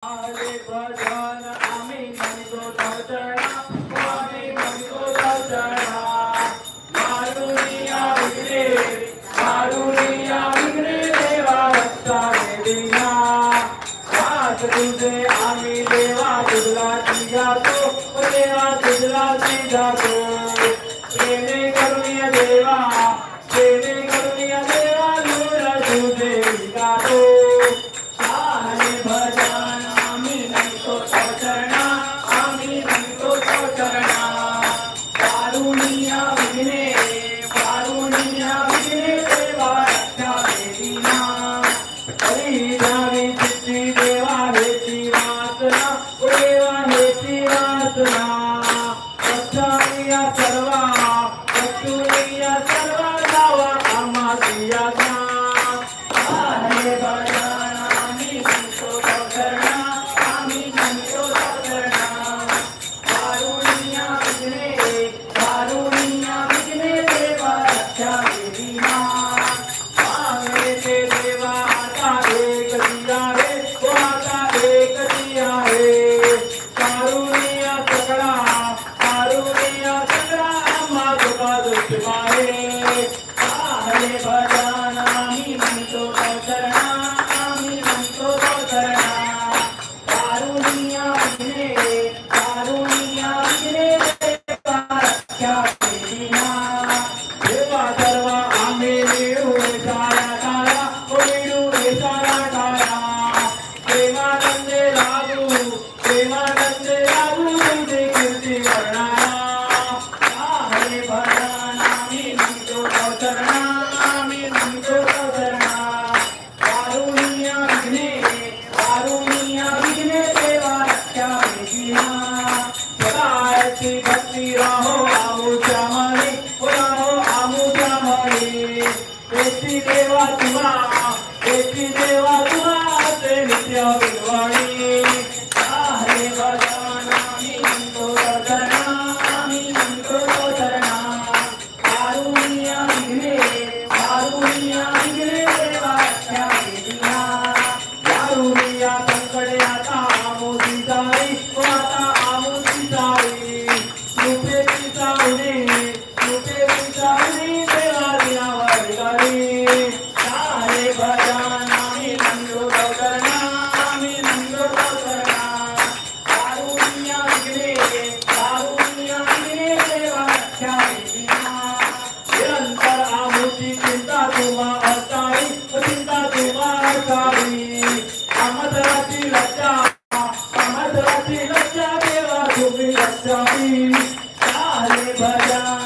हरे भजन आम्ही म्हणतो तवचरणा आम्ही म्हणतो तवचरणा मारुनिया विघ्ने देवा रक्षा देविना दास तुझे आम्ही देवा तुझला जातो देवा तुझला जातो प्रेमे करुणिया देवा नूर तुझे गातो हरे भजन आम्ही म्हणतो तवचरणा आम्ही म्हणतो तवचरणा कारुणिया विघ्ने देवा रक्षा देविना हरी जावी चित्ती देवा हेची वासना देवा हेची वासना वचुनिया सर्वा गावा आम्हा दियाना हरे भजन आम्ही म्हणतो तवचरणा आम्ही म्हणतो तवचरणा कारुणिया विघ्ने देवा रक्षा देविना मांगेचे देवा आता एक दिया रे वो आता एक दिया रे कारुणिया सगळा आम्हा तुका दुष्पाहे हरे भजन आम्ही म्हणतो तवचरणा आम्ही म्हणतो तवचरणा कारुणिया विघ्ने देवा रक्षा देविना देवा सर्व आम्ही मिळू सारा काळा प्रेमानंदे लागू तुझी कीर्ती वर्णाला हरे भजन आम्ही म्हणतो तवचरणा आम्ही म्हणतो तवचरणा कारुणिया विघ्ने देवा रक्षा देविना सदाची भक्ती राहो आमुच्या मणी एसी देवा तुमा ते नित्य विद्वाणी हरे भजन आम्ही म्हणतो तवचरणा आम्ही म्हणतो तवचरणा कारुणिया विघ्ने देवा रक्षा देविना कारुणिया संकटे आता आमोदी जाई कृपेची सावली देवा दिनावर गाडी हरे भजन आम्ही म्हणतो तवचरणा आम्ही म्हणतो तवचरणा कारुणिया विघ्ने देवा रक्षा देविना निरंतर आमुची चिंता तुम्हा असावी अमराची लज्जा देवा तुम्ही रक्षावी हरे भजन